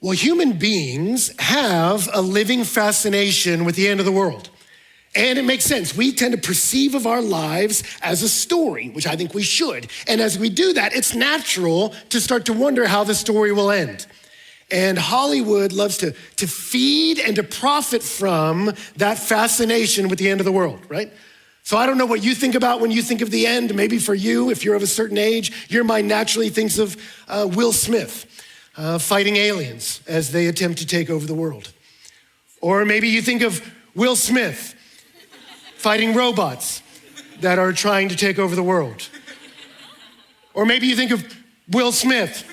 Well, human beings have a living fascination with the end of the world. And it makes sense. We tend to perceive of our lives as a story, which I think we should. And as we do that, it's natural to start to wonder how the story will end. And Hollywood loves to feed and to profit from that fascination with the end of the world, right? So I don't know what you think about when you think of the end. Maybe for you, if you're of a certain age, your mind naturally thinks of Will Smith fighting aliens as they attempt to take over the world. Or maybe you think of Will Smith fighting robots that are trying to take over the world. Or maybe you think of Will Smith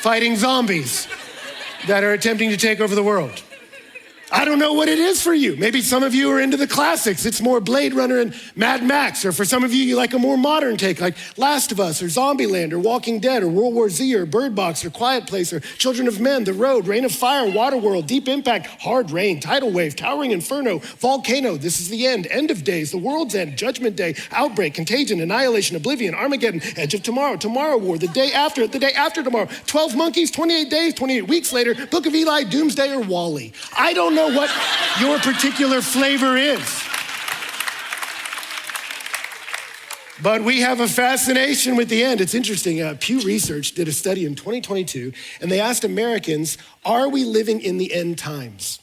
fighting zombies that are attempting to take over the world. I don't know what it is for you. Maybe some of you are into the classics. It's more Blade Runner and Mad Max. Or for some of you, you like a more modern take like Last of Us or Zombieland or Walking Dead or World War Z or Bird Box or Quiet Place or Children of Men, The Road, Reign of Fire, Waterworld, Deep Impact, Hard Rain, Tidal Wave, Towering Inferno, Volcano, This Is the End of Days, The World's End, Judgment Day, Outbreak, Contagion, Annihilation, Oblivion, Armageddon, Edge of Tomorrow, Tomorrow War, The Day After Tomorrow, 12 Monkeys, 28 Days, 28 Weeks Later, Book of Eli, Doomsday, or Wall-E. I don't know what your particular flavor is. But we have a fascination with the end. It's interesting. Pew Research did a study in 2022, and they asked Americans, are we living in the end times?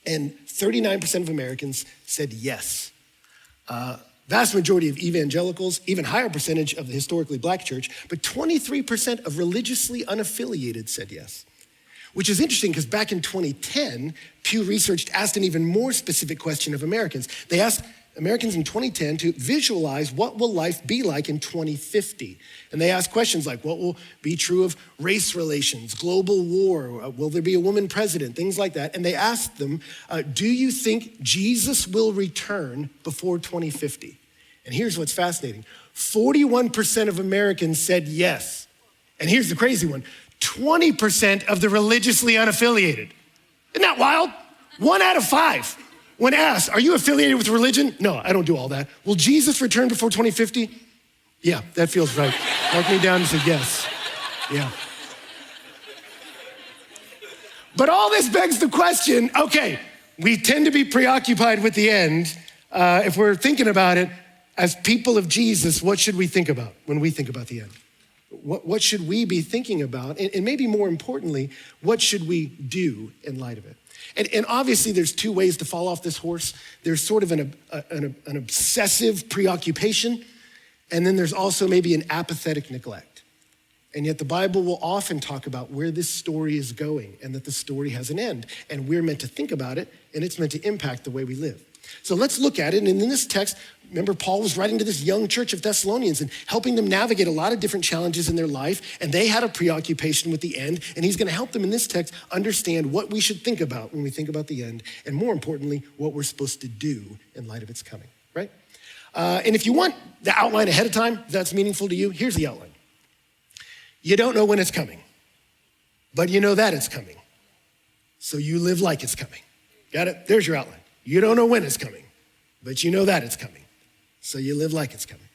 And 39% of Americans said yes. Vast majority of evangelicals, even higher percentage of the historically black church, but 23% of religiously unaffiliated said yes. Which is interesting because back in 2010, Pew Research asked an even more specific question of Americans. They asked Americans in 2010 to visualize what will life be like in 2050. And they asked questions like, what will be true of race relations, global war, will there be a woman president, things like that. And they asked them, do you think Jesus will return before 2050? And here's what's fascinating. 41% of Americans said yes. And here's the crazy one. 20% of the religiously unaffiliated. Isn't that wild? 1 out of 5. When asked, are you affiliated with religion? No, I don't do all that. Will Jesus return before 2050? Yeah, that feels right. Mark me down and say yes. Yeah. But all this begs the question, okay, we tend to be preoccupied with the end. If we're thinking about it, as people of Jesus, what should we think about when we think about the end? What should we be thinking about? And maybe more importantly, what should we do in light of it? And obviously there's two ways to fall off this horse. There's sort of an obsessive preoccupation, and then there's also maybe an apathetic neglect. And yet the Bible will often talk about where this story is going and that the story has an end. And we're meant to think about it, and it's meant to impact the way we live. So let's look at it. And in this text, remember Paul was writing to this young church of Thessalonians and helping them navigate a lot of different challenges in their life. And they had a preoccupation with the end. And he's going to help them in this text understand what we should think about when we think about the end. And more importantly, what we're supposed to do in light of its coming, right? And if you want the outline ahead of time, if that's meaningful to you, here's the outline. You don't know when it's coming, but you know that it's coming. So you live like it's coming. Got it? There's your outline. You don't know when it's coming, but you know that it's coming. So you live like it's coming.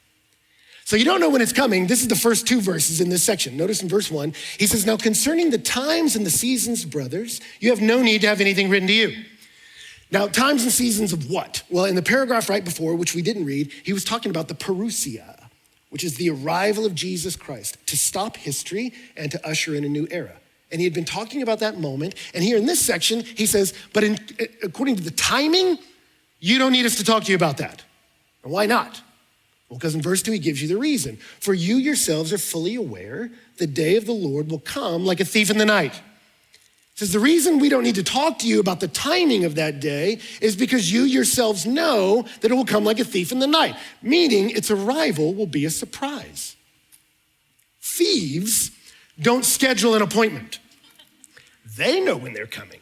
So you don't know when it's coming. This is the first 2 verses in this section. Notice in verse 1, he says, now concerning the times and the seasons, brothers, you have no need to have anything written to you. Now, times and seasons of what? Well, in the paragraph right before, which we didn't read, he was talking about the parousia, which is the arrival of Jesus Christ to stop history and to usher in a new era. And he had been talking about that moment. And here in this section, he says, but according to the timing, you don't need us to talk to you about that. And why not? Well, because in verse 2, he gives you the reason. For you yourselves are fully aware the day of the Lord will come like a thief in the night. He says the reason we don't need to talk to you about the timing of that day is because you yourselves know that it will come like a thief in the night, meaning its arrival will be a surprise. Thieves don't schedule an appointment. They know when they're coming.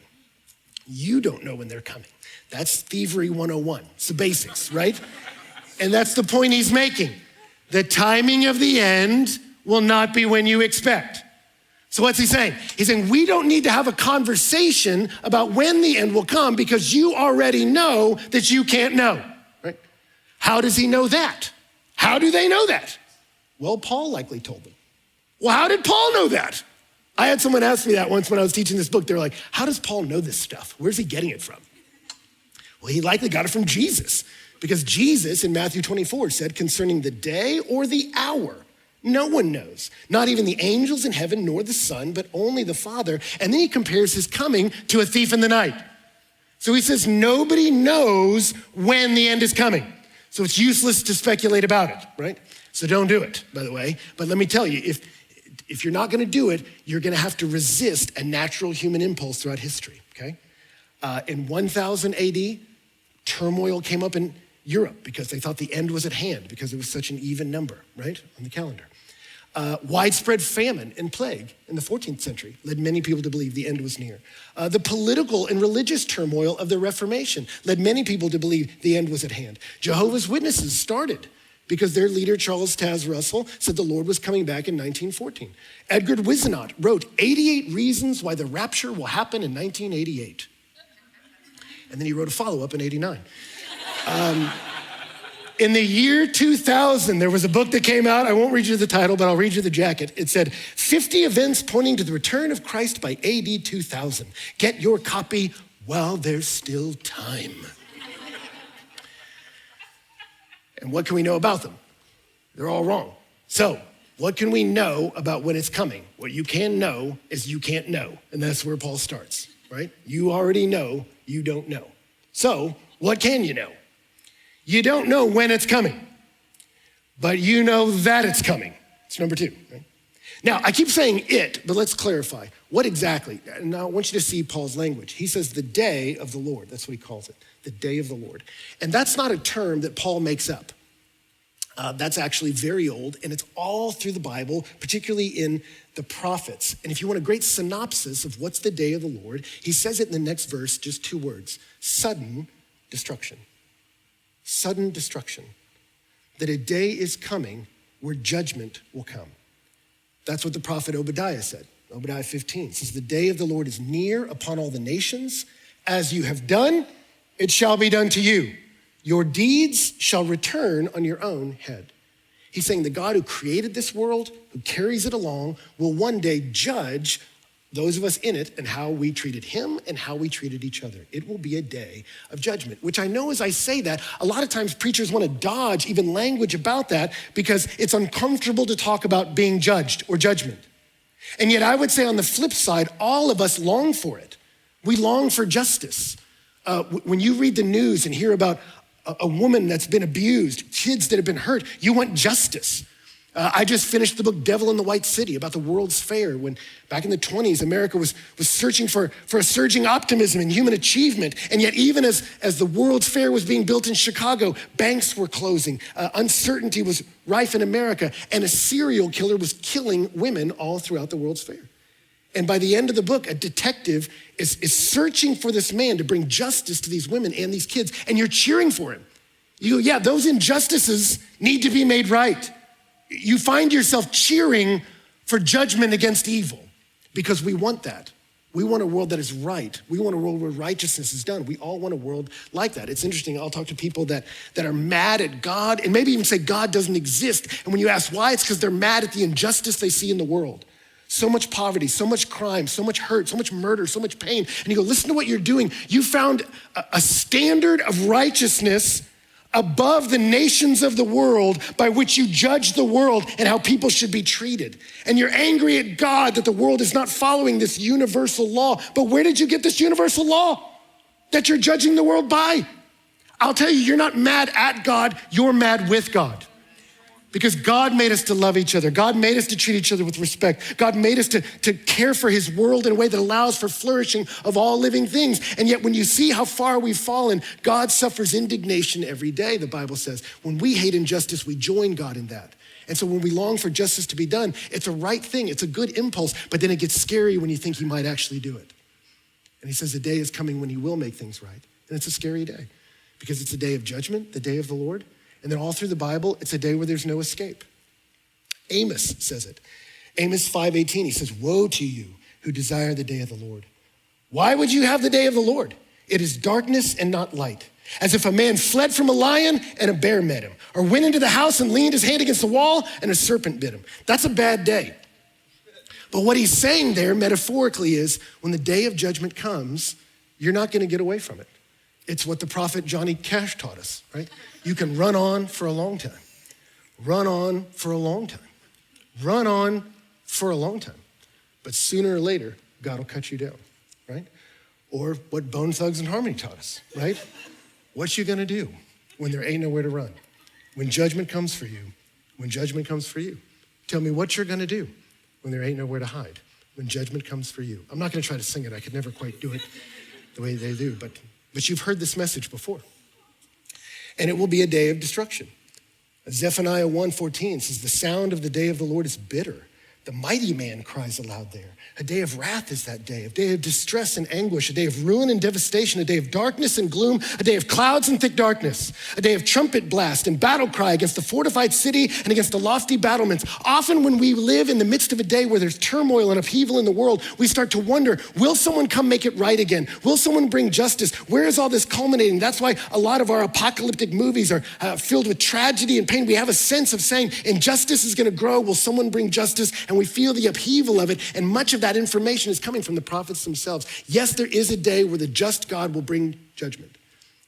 You don't know when they're coming. That's thievery 101. It's the basics, right? And that's the point he's making. The timing of the end will not be when you expect. So what's he saying? He's saying we don't need to have a conversation about when the end will come because you already know that you can't know, right? How does he know that? How do they know that? Well, Paul likely told them. Well, how did Paul know that? I had someone ask me that once when I was teaching this book. They were like, how does Paul know this stuff? Where's he getting it from? Well, he likely got it from Jesus, because Jesus in Matthew 24 said concerning the day or the hour, no one knows, not even the angels in heaven nor the Son, but only the Father. And then he compares his coming to a thief in the night. So he says nobody knows when the end is coming. So it's useless to speculate about it, right? So don't do it, by the way. But let me tell you, if you're not gonna do it, you're gonna have to resist a natural human impulse throughout history, okay? In 1000 AD, turmoil came up in Europe because they thought the end was at hand because it was such an even number, right, on the calendar. Widespread famine and plague in the 14th century led many people to believe the end was near. The political and religious turmoil of the Reformation led many people to believe the end was at hand. Jehovah's Witnesses started because their leader, Charles Taze Russell, said the Lord was coming back in 1914. Edgar Whisenant wrote 88 reasons why the rapture will happen in 1988. And then he wrote a follow-up in 89. In the year 2000, there was a book that came out. I won't read you the title, but I'll read you the jacket. It said, 50 events pointing to the return of Christ by AD 2000. Get your copy while there's still time. And what can we know about them? They're all wrong. So what can we know about when it's coming? What you can know is you can't know. And that's where Paul starts, right? You already know, you don't know. So what can you know? You don't know when it's coming, but you know that it's coming. It's number two. Right? Now, I keep saying it, but let's clarify. What exactly? Now, I want you to see Paul's language. He says the day of the Lord. That's what he calls it, the day of the Lord. And that's not a term that Paul makes up. That's actually very old, and it's all through the Bible, particularly in the prophets. And if you want a great synopsis of what's the day of the Lord, he says it in the next verse, just two words: sudden destruction. Sudden destruction. That a day is coming where judgment will come. That's what the prophet Obadiah said. Obadiah 15 says, the day of the Lord is near upon all the nations. As you have done, it shall be done to you. Your deeds shall return on your own head. He's saying the God who created this world, who carries it along, will one day judge those of us in it and how we treated him and how we treated each other. It will be a day of judgment, which I know as I say that, a lot of times preachers want to dodge even language about that because it's uncomfortable to talk about being judged or judgment. And yet I would say on the flip side, all of us long for it. We long for justice. When you read the news and hear about a woman that's been abused, kids that have been hurt, you want justice. I just finished the book Devil in the White City about the World's Fair when back in the 20s, America was searching for a surging optimism and human achievement. And yet even as the World's Fair was being built in Chicago, banks were closing, uncertainty was rife in America, and a serial killer was killing women all throughout the World's Fair. And by the end of the book, a detective is searching for this man to bring justice to these women and these kids, and you're cheering for him. You go, yeah, those injustices need to be made right. You find yourself cheering for judgment against evil because we want that. We want a world that is right. We want a world where righteousness is done. We all want a world like that. It's interesting, I'll talk to people that are mad at God and maybe even say God doesn't exist. And when you ask why, it's because they're mad at the injustice they see in the world. So much poverty, so much crime, so much hurt, so much murder, so much pain. And you go, listen to what you're doing. You found a standard of righteousness above the nations of the world by which you judge the world and how people should be treated. And you're angry at God that the world is not following this universal law. But where did you get this universal law that you're judging the world by? I'll tell you, you're not mad at God, you're mad with God. Because God made us to love each other. God made us to treat each other with respect. God made us to care for his world in a way that allows for flourishing of all living things. And yet when you see how far we've fallen, God suffers indignation every day, the Bible says. When we hate injustice, we join God in that. And so when we long for justice to be done, it's a right thing. It's a good impulse, but then it gets scary when you think he might actually do it. And he says the day is coming when he will make things right. And it's a scary day because it's a day of judgment, the day of the Lord. And then all through the Bible, it's a day where there's no escape. Amos says it. Amos 5:18, he says, woe to you who desire the day of the Lord. Why would you have the day of the Lord? It is darkness and not light. As if a man fled from a lion and a bear met him, or went into the house and leaned his hand against the wall and a serpent bit him. That's a bad day. But what he's saying there metaphorically is when the day of judgment comes, you're not gonna get away from it. It's what the prophet Johnny Cash taught us, right? You can run on for a long time. Run on for a long time. Run on for a long time. But sooner or later, God will cut you down, right? Or what Bone Thugs and Harmony taught us, right? What you gonna do when there ain't nowhere to run? When judgment comes for you, when judgment comes for you. Tell me what you're gonna do when there ain't nowhere to hide, when judgment comes for you. I'm not gonna try to sing it. I could never quite do it the way they do, but you've heard this message before. And it will be a day of destruction. Zephaniah 1:14 says, the sound of the day of the Lord is bitter. The mighty man cries aloud there. A day of wrath is that day, a day of distress and anguish, a day of ruin and devastation, a day of darkness and gloom, a day of clouds and thick darkness, a day of trumpet blast and battle cry against the fortified city and against the lofty battlements. Often when we live in the midst of a day where there's turmoil and upheaval in the world, we start to wonder, will someone come make it right again? Will someone bring justice? Where is all this culminating? That's why a lot of our apocalyptic movies are filled with tragedy and pain. We have a sense of saying injustice is gonna grow. Will someone bring justice? And we feel the upheaval of it, and much of that information is coming from the prophets themselves. Yes, there is a day where the just God will bring judgment,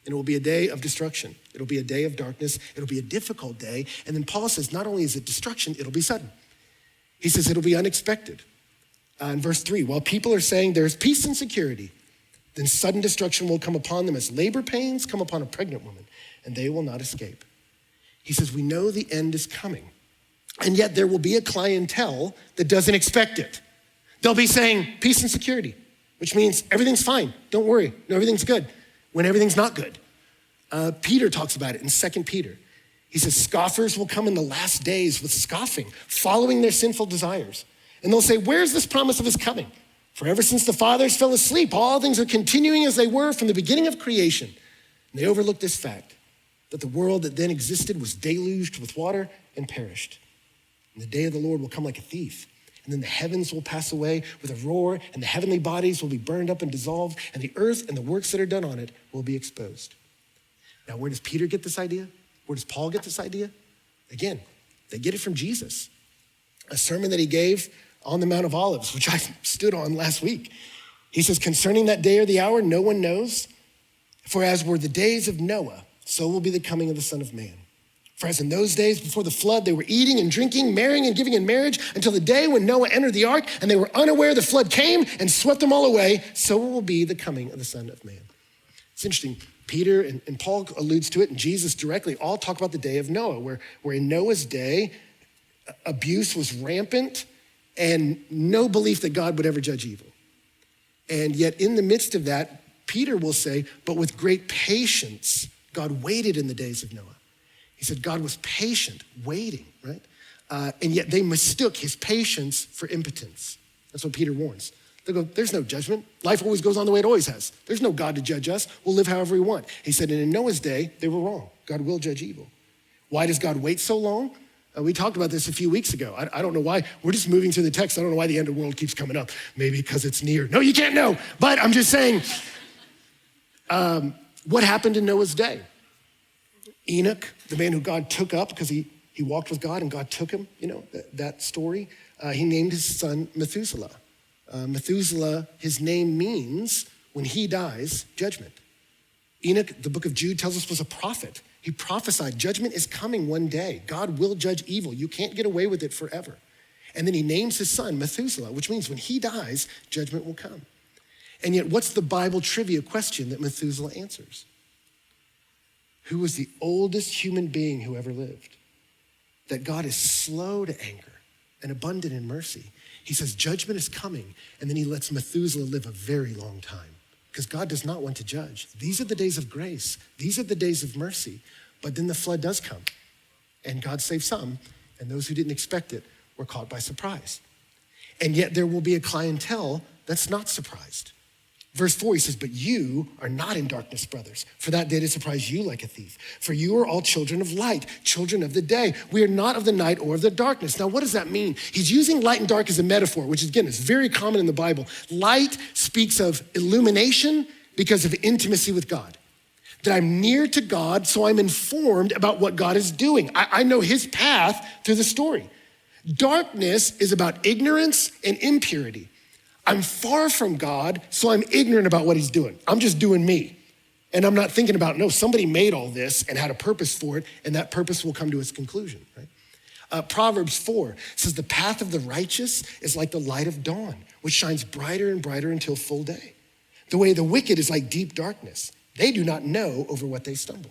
and it will be a day of destruction. It'll be a day of darkness. It'll be a difficult day. And then Paul says, not only is it destruction, it'll be sudden. He says it'll be unexpected. In verse 3, while people are saying there's peace and security, then sudden destruction will come upon them as labor pains come upon a pregnant woman, and they will not escape. He says, we know the end is coming. And yet there will be a clientele that doesn't expect it. They'll be saying peace and security, which means everything's fine. Don't worry, no, everything's good, when everything's not good. Peter talks about it in 2 Peter. He says, scoffers will come in the last days with scoffing, following their sinful desires. And they'll say, where's this promise of his coming? For ever since the fathers fell asleep, all things are continuing as they were from the beginning of creation. And they overlook this fact, that the world that then existed was deluged with water and perished. And the day of the Lord will come like a thief. And then the heavens will pass away with a roar, and the heavenly bodies will be burned up and dissolved, and the earth and the works that are done on it will be exposed. Now, where does Peter get this idea? Where does Paul get this idea? Again, they get it from Jesus. A sermon that he gave on the Mount of Olives, which I stood on last week. He says, concerning that day or the hour, no one knows. For as were the days of Noah, so will be the coming of the Son of Man. For as in those days before the flood, they were eating and drinking, marrying and giving in marriage until the day when Noah entered the ark, and they were unaware the flood came and swept them all away. So will be the coming of the Son of Man. It's interesting. Peter and Paul alludes to it, and Jesus directly all talk about the day of Noah, where in Noah's day, abuse was rampant and no belief that God would ever judge evil. And yet in the midst of that, Peter will say, but with great patience, God waited in the days of Noah. He said God was patient, waiting, right? And yet they mistook his patience for impotence. That's what Peter warns. They go, there's no judgment. Life always goes on the way it always has. There's no God to judge us. We'll live however we want. He said, and in Noah's day, they were wrong. God will judge evil. Why does God wait so long? We talked about this a few weeks ago. I don't know why. We're just moving through the text. I don't know why the end of the world keeps coming up. Maybe because it's near. No, you can't know. But I'm just saying, what happened in Noah's day? Enoch, the man who God took up because he walked with God and God took him, you know, that story. He named his son Methuselah. Methuselah, his name means when he dies, judgment. Enoch, the book of Jude tells us, was a prophet. He prophesied judgment is coming one day. God will judge evil. You can't get away with it forever. And then he names his son Methuselah, which means when he dies, judgment will come. And yet what's the Bible trivia question that Methuselah answers? Who was the oldest human being who ever lived? That God is slow to anger and abundant in mercy. He says judgment is coming, and then he lets Methuselah live a very long time because God does not want to judge. These are the days of grace. These are the days of mercy. But then the flood does come, and God saves some, and those who didn't expect it were caught by surprise. And yet there will be a clientele that's not surprised. Verse 4, he says, but you are not in darkness, brothers, for that day to surprise you like a thief. For you are all children of light, children of the day. We are not of the night or of the darkness. Now, what does that mean? He's using light and dark as a metaphor, which again is very common in the Bible. Light speaks of illumination because of intimacy with God. That I'm near to God, so I'm informed about what God is doing. I know his path through the story. Darkness is about ignorance and impurity. I'm far from God, so I'm ignorant about what he's doing. I'm just doing me. And I'm not thinking about, no, somebody made all this and had a purpose for it, and that purpose will come to its conclusion, right? Proverbs 4 says, the path of the righteous is like the light of dawn, which shines brighter and brighter until full day. The way of the wicked is like deep darkness. They do not know over what they stumble.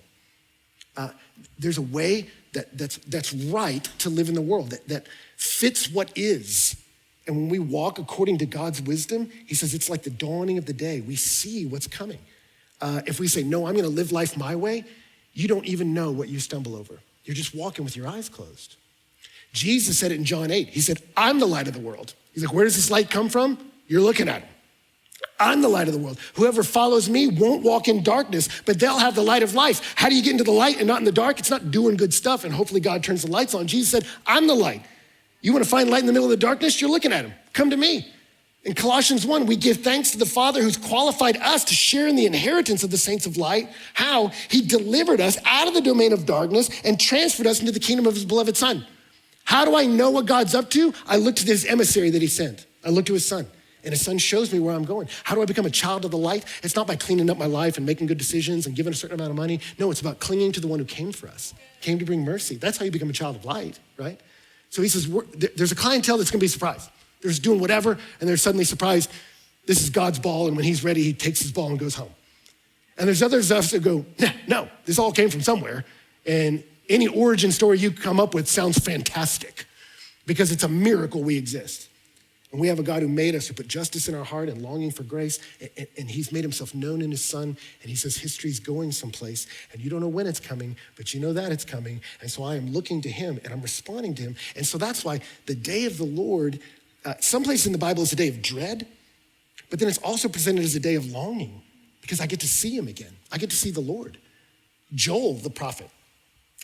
There's a way that's right to live in the world, that fits what is. And when we walk according to God's wisdom, he says it's like the dawning of the day. We see what's coming. If we say, no, I'm gonna live life my way, you don't even know what you stumble over. You're just walking with your eyes closed. Jesus said it in John 8. He said, I'm the light of the world. He's like, where does this light come from? You're looking at him. I'm the light of the world. Whoever follows me won't walk in darkness, but they'll have the light of life. How do you get into the light and not in the dark? It's not doing good stuff and hopefully God turns the lights on. Jesus said, I'm the light. You wanna find light in the middle of the darkness? You're looking at him. Come to me. In Colossians 1, we give thanks to the Father who's qualified us to share in the inheritance of the saints of light. How? He delivered us out of the domain of darkness and transferred us into the kingdom of his beloved Son. How do I know what God's up to? I look to his emissary that he sent. I look to his Son, and his Son shows me where I'm going. How do I become a child of the light? It's not by cleaning up my life and making good decisions and giving a certain amount of money. No, it's about clinging to the one who came for us, came to bring mercy. That's how you become a child of light, right? So he says, there's a clientele that's gonna be surprised. They're just doing whatever, and they're suddenly surprised this is God's ball, and when he's ready, he takes his ball and goes home. And there's others of us that go, no, this all came from somewhere, and any origin story you come up with sounds fantastic because it's a miracle we exist. And we have a God who made us, who put justice in our heart and longing for grace, and he's made himself known in his Son, and he says history's going someplace, and you don't know when it's coming, but you know that it's coming, and so I am looking to him, and I'm responding to him. And so that's why the day of the Lord, someplace in the Bible is a day of dread, but then it's also presented as a day of longing, because I get to see him again. I get to see the Lord. Joel, the prophet,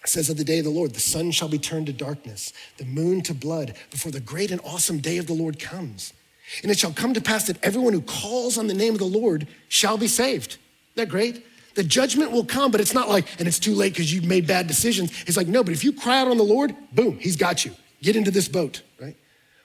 says of the day of the Lord, the sun shall be turned to darkness, the moon to blood, before the great and awesome day of the Lord comes. And it shall come to pass that everyone who calls on the name of the Lord shall be saved. Isn't that great? The judgment will come, but it's not like, and it's too late because you've made bad decisions. It's like, no, but if you cry out on the Lord, boom, he's got you. Get into this boat, right?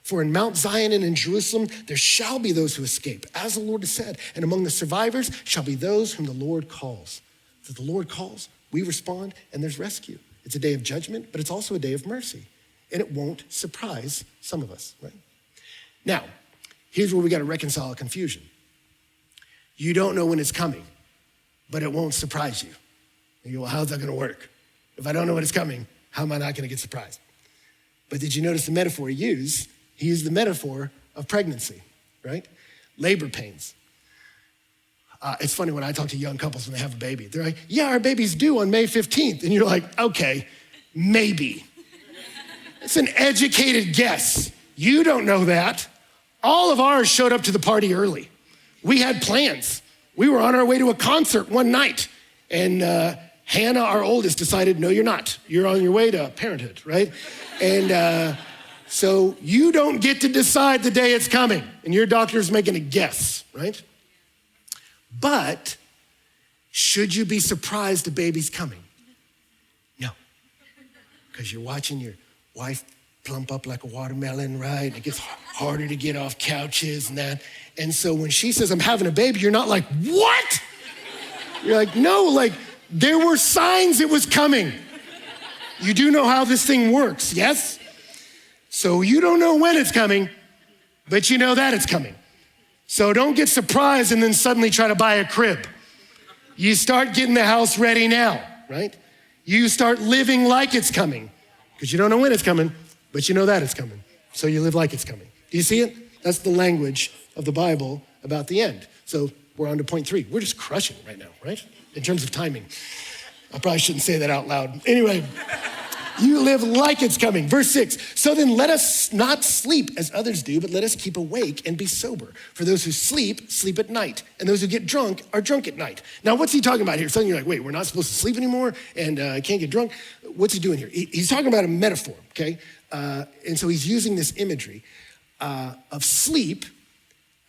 For in Mount Zion and in Jerusalem, there shall be those who escape, as the Lord has said, and among the survivors shall be those whom the Lord calls. So the Lord calls, we respond, and there's rescue. It's a day of judgment, but it's also a day of mercy. And it won't surprise some of us, right? Now, here's where we got to reconcile confusion. You don't know when it's coming, but it won't surprise you. And you go, well, how's that going to work? If I don't know when it's coming, how am I not going to get surprised? But did you notice the metaphor he used? He used the metaphor of pregnancy, right? Labor pains. It's funny when I talk to young couples when they have a baby. They're like, yeah, our baby's due on May 15th. And you're like, okay, maybe. It's an educated guess. You don't know that. All of ours showed up to the party early. We had plans. We were on our way to a concert one night. And Hannah, our oldest, decided, no, you're not. You're on your way to parenthood, right? And so you don't get to decide the day it's coming. And your doctor's making a guess, right? But should you be surprised the baby's coming? No, because you're watching your wife plump up like a watermelon, right? It gets harder to get off couches and that. And so when she says, I'm having a baby, you're not like, what? You're like, no, like there were signs it was coming. You do know how this thing works, yes? So you don't know when it's coming, but you know that it's coming. So don't get surprised and then suddenly try to buy a crib. You start getting the house ready now, right? You start living like it's coming because you don't know when it's coming, but you know that it's coming. So you live like it's coming. Do you see it? That's the language of the Bible about the end. So we're on to point 3. We're just crushing right now, right? In terms of timing. I probably shouldn't say that out loud. Anyway, you live like it's coming. Verse 6, so then let us not sleep as others do, but let us keep awake and be sober. For those who sleep, sleep at night. And those who get drunk are drunk at night. Now, what's he talking about here? Suddenly you're like, wait, we're not supposed to sleep anymore and can't get drunk? What's he doing here? He's talking about a metaphor, okay? And so he's using this imagery of sleep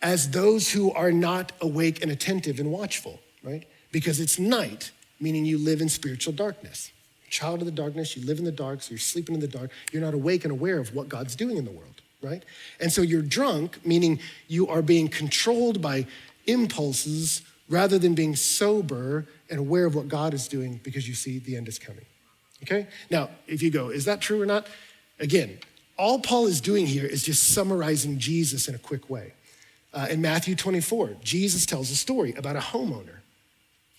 as those who are not awake and attentive and watchful, right? Because it's night, meaning you live in spiritual darkness. child of the darkness, you live in the dark, so you're sleeping in the dark. You're not awake and aware of what God's doing in the world, right? And so you're drunk, meaning you are being controlled by impulses rather than being sober and aware of what God is doing because you see the end is coming, okay? Now, if you go, is that true or not? Again, all Paul is doing here is just summarizing Jesus in a quick way. In Matthew 24, Jesus tells a story about a homeowner.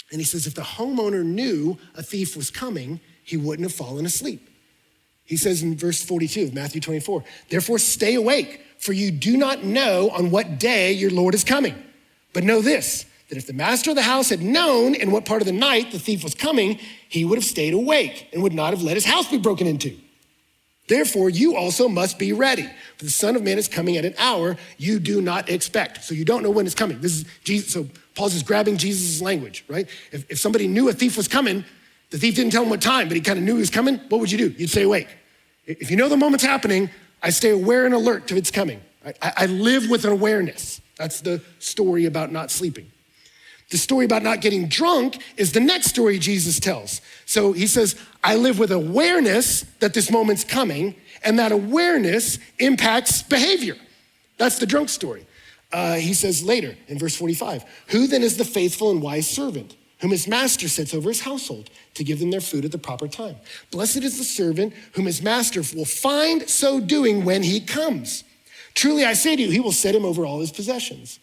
And he says, if the homeowner knew a thief was coming, he wouldn't have fallen asleep. He says in verse 42 of Matthew 24, therefore stay awake, for you do not know on what day your Lord is coming. But know this, that if the master of the house had known in what part of the night the thief was coming, he would have stayed awake and would not have let his house be broken into. Therefore, you also must be ready, for the Son of Man is coming at an hour you do not expect. So you don't know when it's coming. This is Jesus. So Paul's just grabbing Jesus' language, right? If somebody knew a thief was coming, the thief didn't tell him what time, but he kind of knew he was coming, what would you do? You'd stay awake. If you know the moment's happening, I stay aware and alert to its coming. I live with an awareness. That's the story about not sleeping. The story about not getting drunk is the next story Jesus tells. So he says, I live with awareness that this moment's coming, and that awareness impacts behavior. That's the drunk story. He says later in verse 45, who then is the faithful and wise servant whom his master sets over his household to give them their food at the proper time? Blessed is the servant whom his master will find so doing when he comes. Truly I say to you, he will set him over all his possessions.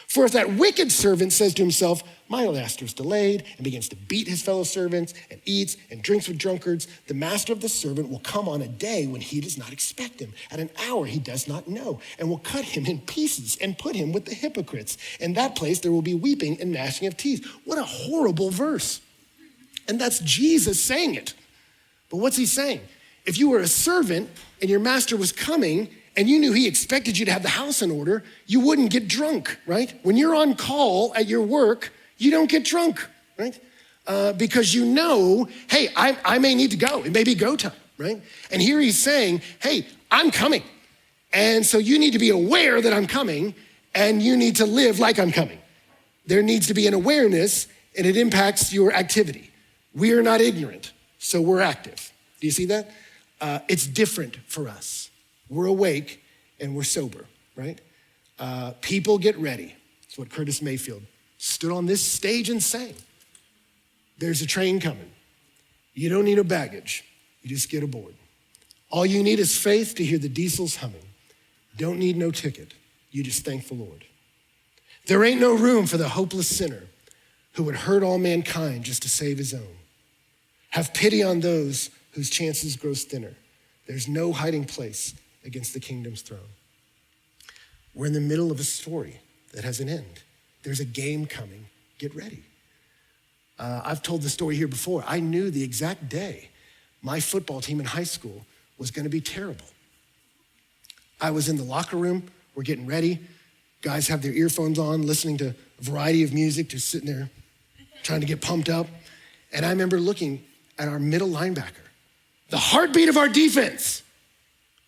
For if that wicked servant says to himself, my master's delayed, and begins to beat his fellow servants and eats and drinks with drunkards, the master of the servant will come on a day when he does not expect him, at an hour he does not know, and will cut him in pieces and put him with the hypocrites. In that place there will be weeping and gnashing of teeth. What a horrible verse. And that's Jesus saying it. But what's he saying? If you were a servant and your master was coming and you knew he expected you to have the house in order, you wouldn't get drunk, right? When you're on call at your work, you don't get drunk, right? Because you know, hey, I may need to go. It may be go time, right? And here he's saying, hey, I'm coming. And so you need to be aware that I'm coming, and you need to live like I'm coming. There needs to be an awareness, and it impacts your activity. We are not ignorant, so we're active. Do you see that? It's different for us. We're awake and we're sober, right? People get ready. That's what Curtis Mayfield stood on this stage and sang. There's a train coming. You don't need a baggage. You just get aboard. All you need is faith to hear the diesels humming. Don't need no ticket. You just thank the Lord. There ain't no room for the hopeless sinner who would hurt all mankind just to save his own. Have pity on those whose chances grow thinner. There's no hiding place against the kingdom's throne. We're in the middle of a story that has an end. There's a game coming. Get ready. I've told the story here before. I knew the exact day my football team in high school was going to be terrible. I was in the locker room. We're getting ready. Guys have their earphones on, listening to a variety of music, just sitting there trying to get pumped up. And I remember looking at our middle linebacker, the heartbeat of our defense,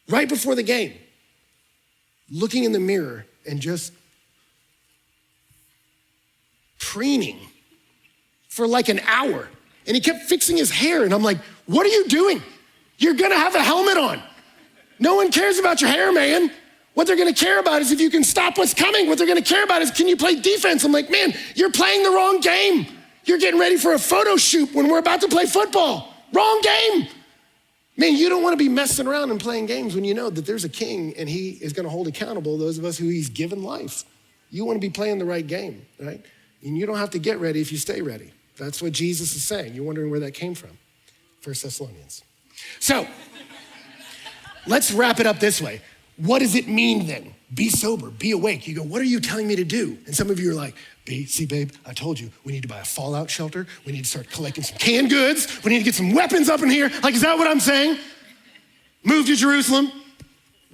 right before the game, looking in the mirror and just preening for like an hour. And he kept fixing his hair. And I'm like, what are you doing? You're gonna have a helmet on. No one cares about your hair, man. What they're gonna care about is if you can stop what's coming. What they're gonna care about is, can you play defense? I'm like, man, you're playing the wrong game. You're getting ready for a photo shoot when we're about to play football. Wrong game. Man, you don't want to be messing around and playing games when you know that there's a king and he is going to hold accountable those of us who he's given life. You want to be playing the right game, right? And you don't have to get ready if you stay ready. That's what Jesus is saying. You're wondering where that came from. 1 Thessalonians. So let's wrap it up this way. What does it mean then? Be sober, be awake. You go, what are you telling me to do? And some of you are like, see, babe, I told you, we need to buy a fallout shelter. We need to start collecting some canned goods. We need to get some weapons up in here. Like, is that what I'm saying? Move to Jerusalem.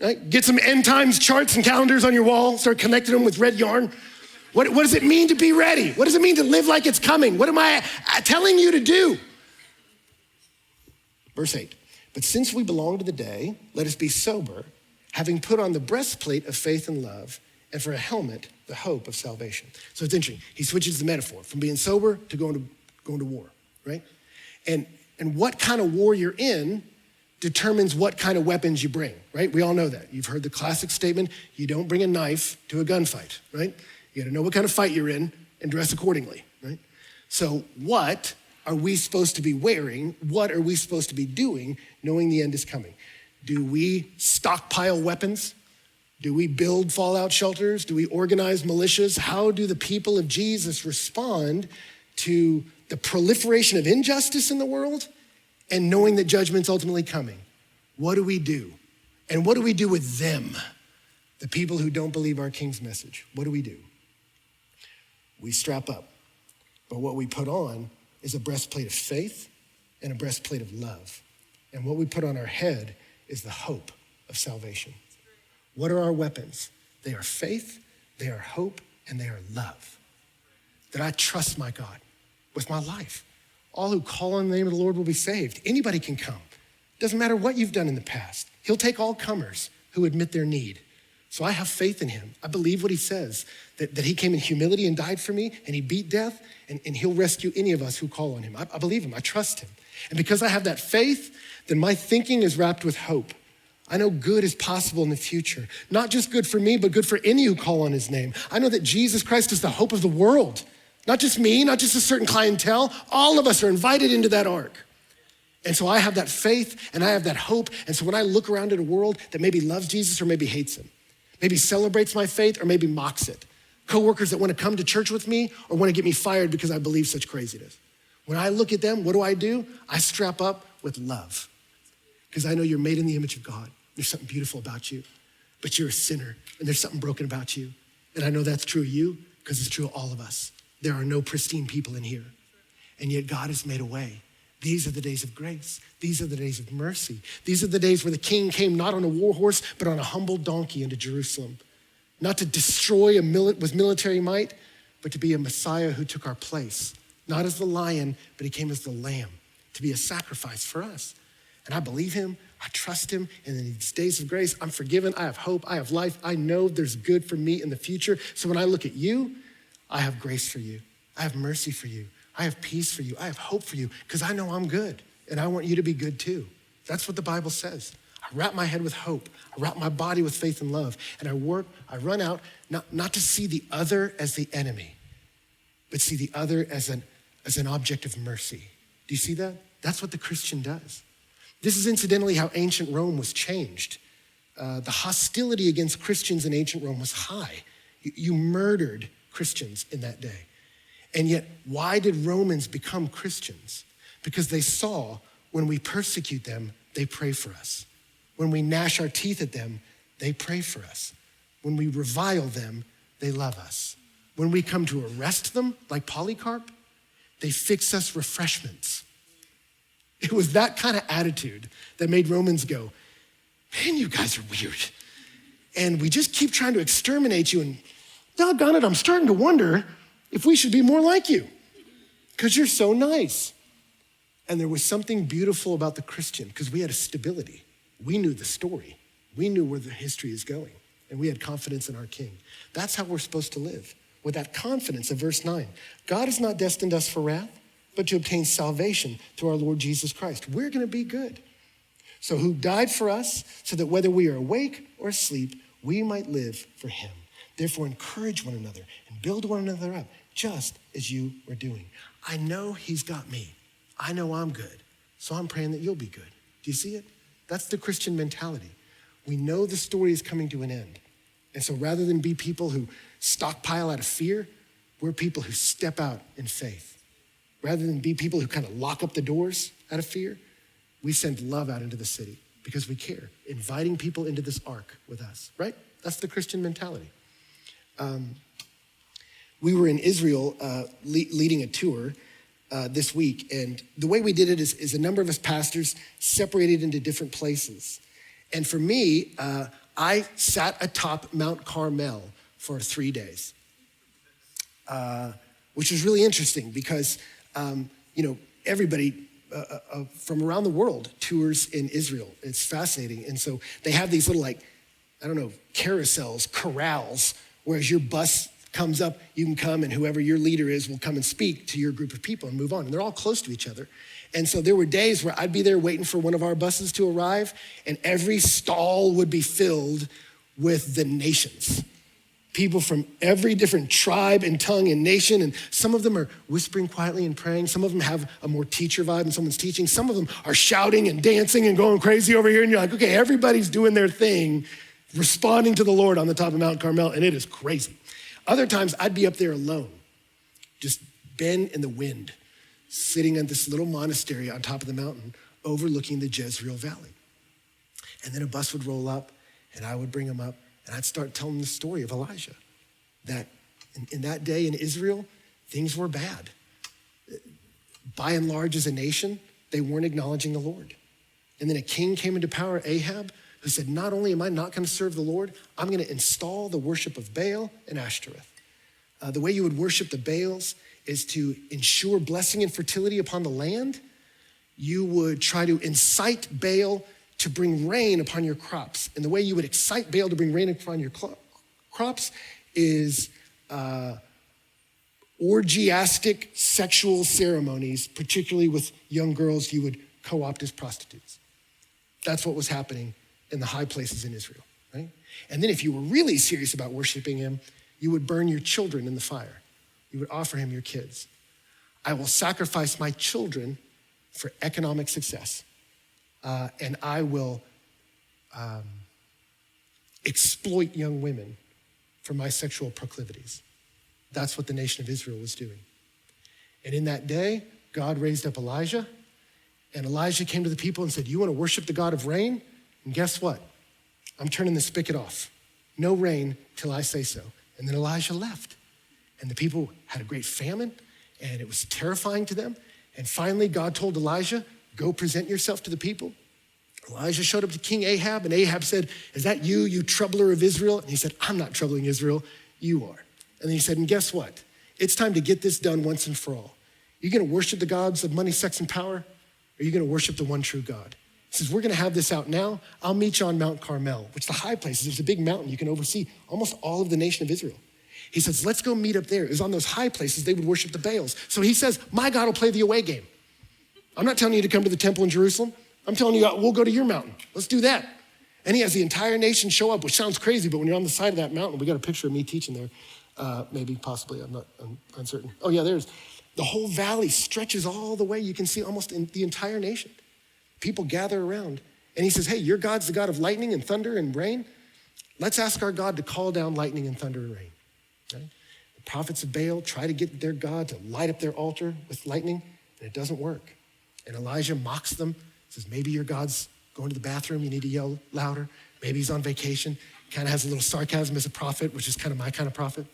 Right? Get some end times charts and calendars on your wall. Start connecting them with red yarn. What does it mean to be ready? What does it mean to live like it's coming? What am I telling you to do? Verse 8, but since we belong to the day, let us be sober, having put on the breastplate of faith and love, and for a helmet, the hope of salvation. So it's interesting. He switches the metaphor from being sober to going to war, right? And And what kind of war you're in determines what kind of weapons you bring, right? We all know that. You've heard the classic statement, you don't bring a knife to a gunfight, right? You gotta know what kind of fight you're in and dress accordingly, right? So what are we supposed to be wearing? What are we supposed to be doing knowing the end is coming? Do we stockpile weapons? Do we build fallout shelters? Do we organize militias? How do the people of Jesus respond to the proliferation of injustice in the world and knowing that judgment's ultimately coming? What do we do? And what do we do with them, the people who don't believe our King's message? What do? We strap up. But what we put on is a breastplate of faith and a breastplate of love. And what we put on our head is the hope of salvation. What are our weapons? They are faith, they are hope, and they are love. That I trust my God with my life. All who call on the name of the Lord will be saved. Anybody can come. Doesn't matter what you've done in the past. He'll take all comers who admit their need. So I have faith in him. I believe what he says, that he came in humility and died for me, and he beat death, and he'll rescue any of us who call on him. I believe him, I trust him. And because I have that faith, then my thinking is wrapped with hope. I know good is possible in the future. Not just good for me, but good for any who call on his name. I know that Jesus Christ is the hope of the world. Not just me, not just a certain clientele. All of us are invited into that ark. And so I have that faith and I have that hope. And so when I look around at a world that maybe loves Jesus or maybe hates him, maybe celebrates my faith or maybe mocks it, coworkers that want to come to church with me or want to get me fired because I believe such craziness. When I look at them, what do? I strap up with love because I know you're made in the image of God. There's something beautiful about you, but you're a sinner and there's something broken about you. And I know that's true of you because it's true of all of us. There are no pristine people in here. And yet God has made a way. These are the days of grace. These are the days of mercy. These are the days where the king came not on a war horse, but on a humble donkey into Jerusalem. Not to destroy with military might, but to be a Messiah who took our place. Not as the lion, but he came as the lamb to be a sacrifice for us. And I believe him, I trust him, and in these days of grace, I'm forgiven, I have hope, I have life, I know there's good for me in the future. So when I look at you, I have grace for you, I have mercy for you, I have peace for you, I have hope for you, because I know I'm good, and I want you to be good too. That's what the Bible says. I wrap my head with hope, I wrap my body with faith and love, and I run out, not to see the other as the enemy, but see the other as an object of mercy. Do you see that? That's what the Christian does. This is incidentally how ancient Rome was changed. The hostility against Christians in ancient Rome was high. You murdered Christians in that day. And yet, why did Romans become Christians? Because they saw when we persecute them, they pray for us. When we gnash our teeth at them, they pray for us. When we revile them, they love us. When we come to arrest them, like Polycarp, they fix us refreshments. It was that kind of attitude that made Romans go, man, you guys are weird. And we just keep trying to exterminate you. And doggone it, I'm starting to wonder if we should be more like you because you're so nice. And there was something beautiful about the Christian because we had a stability. We knew the story. We knew where the history is going. And we had confidence in our King. That's how we're supposed to live, with that confidence of verse 9. God has not destined us for wrath, but to obtain salvation through our Lord Jesus Christ. We're gonna be good. So who died for us so that whether we are awake or asleep, we might live for him. Therefore, encourage one another and build one another up, just as you are doing. I know he's got me. I know I'm good. So I'm praying that you'll be good. Do you see it? That's the Christian mentality. We know the story is coming to an end. And so rather than be people who stockpile out of fear, we're people who step out in faith. Rather than be people who kind of lock up the doors out of fear, we send love out into the city because we care, inviting people into this ark with us, right? That's the Christian mentality. We were in Israel leading a tour this week, and the way we did it is a number of us pastors separated into different places. And for me, I sat atop Mount Carmel for 3 days, which was really interesting because everybody from around the world tours in Israel. It's fascinating. And so they have these little carousels, corrals, whereas your bus comes up, you can come, and whoever your leader is will come and speak to your group of people and move on. And they're all close to each other. And so there were days where I'd be there waiting for one of our buses to arrive, and every stall would be filled with the nations. People from every different tribe and tongue and nation, and some of them are whispering quietly and praying. Some of them have a more teacher vibe and someone's teaching. Some of them are shouting and dancing and going crazy over here, and you're like, okay, everybody's doing their thing, responding to the Lord on the top of Mount Carmel, and it is crazy. Other times, I'd be up there alone, just Ben in the wind, sitting in this little monastery on top of the mountain, overlooking the Jezreel Valley. And then a bus would roll up, and I would bring them up, and I'd start telling the story of Elijah, that in that day in Israel, things were bad. By and large, as a nation, they weren't acknowledging the Lord. And then a king came into power, Ahab, who said, not only am I not going to serve the Lord, I'm going to install the worship of Baal and Ashtoreth. The way you would worship the Baals is to ensure blessing and fertility upon the land. You would try to incite Baal to bring rain upon your crops. And the way you would excite Baal to bring rain upon your crops is orgiastic sexual ceremonies, particularly with young girls you would co-opt as prostitutes. That's what was happening in the high places in Israel, right? And then if you were really serious about worshiping him, you would burn your children in the fire. You would offer him your kids. I will sacrifice my children for economic success. And I will exploit young women for my sexual proclivities. That's what the nation of Israel was doing. And in that day, God raised up Elijah, and Elijah came to the people and said, you want to worship the God of rain? And guess what? I'm turning the spigot off. No rain till I say so. And then Elijah left. And the people had a great famine, and it was terrifying to them. And finally, God told Elijah, go present yourself to the people. Elijah showed up to King Ahab, and Ahab said, is that you, you troubler of Israel? And he said, I'm not troubling Israel, you are. And then he said, and guess what? It's time to get this done once and for all. You're gonna worship the gods of money, sex, and power, or are you gonna worship the one true God? He says, we're gonna have this out now. I'll meet you on Mount Carmel, which is the high places. There's a big mountain. You can oversee almost all of the nation of Israel. He says, let's go meet up there. It was on those high places they would worship the Baals. So he says, my God will play the away game. I'm not telling you to come to the temple in Jerusalem. I'm telling you, we'll go to your mountain. Let's do that. And he has the entire nation show up, which sounds crazy, but when you're on the side of that mountain, we got a picture of me teaching there. Maybe, possibly, I'm uncertain. Oh yeah, there's, the whole valley stretches all the way. You can see almost in the entire nation. People gather around. And he says, hey, your God's the God of lightning and thunder and rain. Let's ask our God to call down lightning and thunder and rain. Right? The prophets of Baal try to get their God to light up their altar with lightning, and it doesn't work. And Elijah mocks them, says, maybe your God's going to the bathroom, you need to yell louder. Maybe he's on vacation. Kind of has a little sarcasm as a prophet, which is kind of my kind of prophet.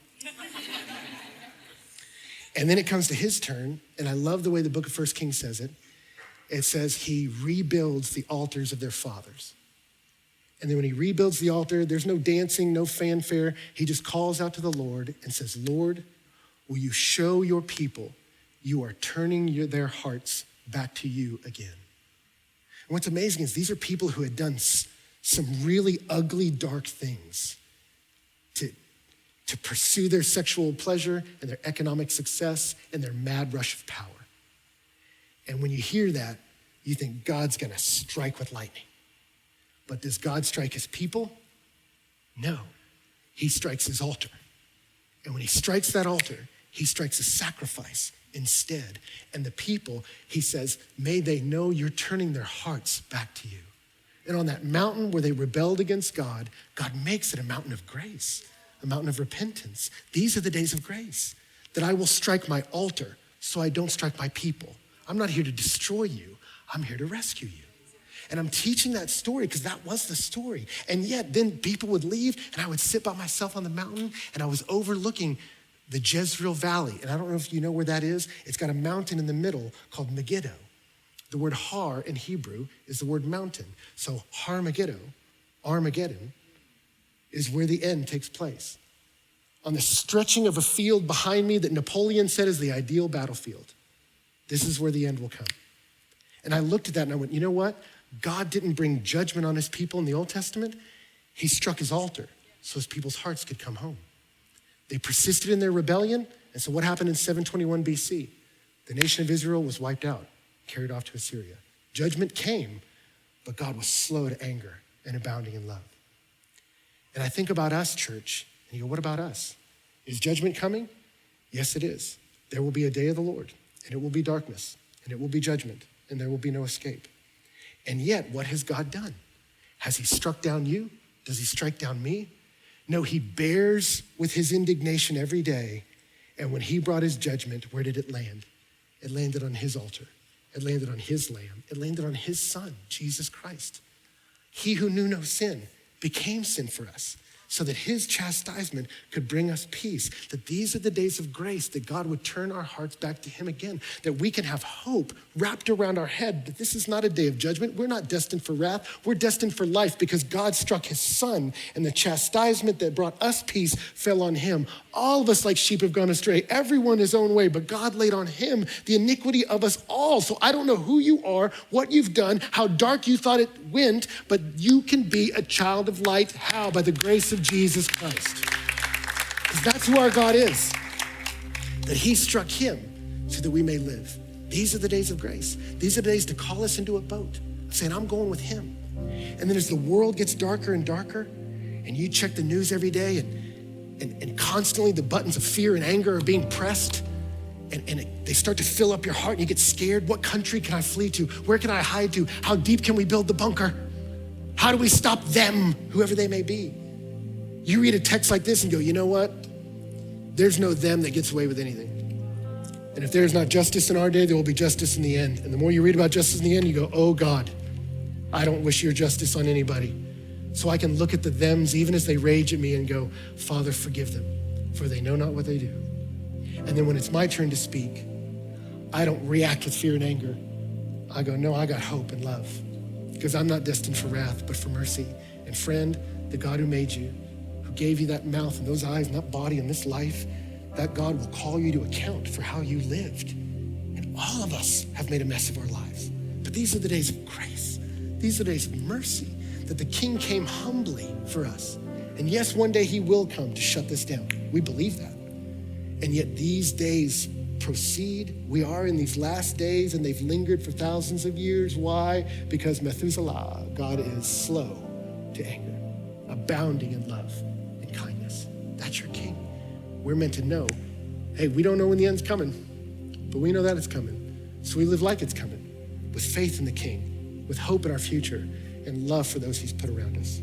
And then it comes to his turn, and I love the way the book of 1 Kings says it. It says he rebuilds the altars of their fathers. And then when he rebuilds the altar, there's no dancing, no fanfare. He just calls out to the Lord and says, Lord, will you show your people you are turning their hearts back to you again? And what's amazing is these are people who had done some really ugly, dark things to pursue their sexual pleasure and their economic success and their mad rush of power. And when you hear that, you think God's gonna strike with lightning. But does God strike his people? No, he strikes his altar. And when he strikes that altar, he strikes a sacrifice instead. And the people, he says, may they know you're turning their hearts back to you. And on that mountain where they rebelled against God, God makes it a mountain of grace, a mountain of repentance. These are the days of grace, that I will strike my altar so I don't strike my people. I'm not here to destroy you. I'm here to rescue you. And I'm teaching that story because that was the story. And yet then people would leave and I would sit by myself on the mountain and I was overlooking the Jezreel Valley. And I don't know if you know where that is. It's got a mountain in the middle called Megiddo. The word Har in Hebrew is the word mountain. So Har Megiddo, Armageddon, is where the end takes place. On the stretching of a field behind me that Napoleon said is the ideal battlefield. This is where the end will come. And I looked at that and I went, you know what? God didn't bring judgment on his people in the Old Testament. He struck his altar so his people's hearts could come home. They persisted in their rebellion. And so what happened in 721 BC? The nation of Israel was wiped out, carried off to Assyria. Judgment came, but God was slow to anger and abounding in love. And I think about us, church, and you go, what about us? Is judgment coming? Yes, it is. There will be a day of the Lord, and it will be darkness, and it will be judgment, and there will be no escape. And yet, what has God done? Has he struck down you? Does he strike down me? No, he bears with his indignation every day. And when he brought his judgment, where did it land? It landed on his altar. It landed on his lamb. It landed on his son, Jesus Christ. He who knew no sin became sin for us, so that his chastisement could bring us peace. That these are the days of grace, that God would turn our hearts back to him again, that we can have hope wrapped around our head, that this is not a day of judgment. We're not destined for wrath. We're destined for life because God struck his son, and the chastisement that brought us peace fell on him. All of us like sheep have gone astray, everyone his own way, but God laid on him the iniquity of us all. So I don't know who you are, what you've done, how dark you thought it went, but you can be a child of light. How? By the grace of Jesus Christ. Because that's who our God is. That he struck him so that we may live. These are the days of grace. These are the days to call us into a boat, saying, I'm going with him. And then as the world gets darker and darker, and you check the news every day, and constantly the buttons of fear and anger are being pressed, and they start to fill up your heart, and you get scared. What country can I flee to? Where can I hide to? How deep can we build the bunker? How do we stop them, whoever they may be? You read a text like this and go, you know what? There's no them that gets away with anything. And if there's not justice in our day, there will be justice in the end. And the more you read about justice in the end, you go, oh God, I don't wish your justice on anybody. So I can look at the thems even as they rage at me and go, Father, forgive them, for they know not what they do. And then when it's my turn to speak, I don't react with fear and anger. I go, no, I got hope and love, because I'm not destined for wrath, but for mercy. And friend, the God who made you, who gave you that mouth and those eyes and that body and this life, that God will call you to account for how you lived. And all of us have made a mess of our lives. But these are the days of grace. These are the days of mercy, that the King came humbly for us. And yes, one day he will come to shut this down. We believe that. And yet these days proceed. We are in these last days, and they've lingered for thousands of years. Why? Because Methuselah, God is slow to anger, abounding in love and kindness. That's your King. We're meant to know, hey, we don't know when the end's coming, but we know that it's coming. So we live like it's coming, with faith in the King, with hope in our future, and love for those he's put around us.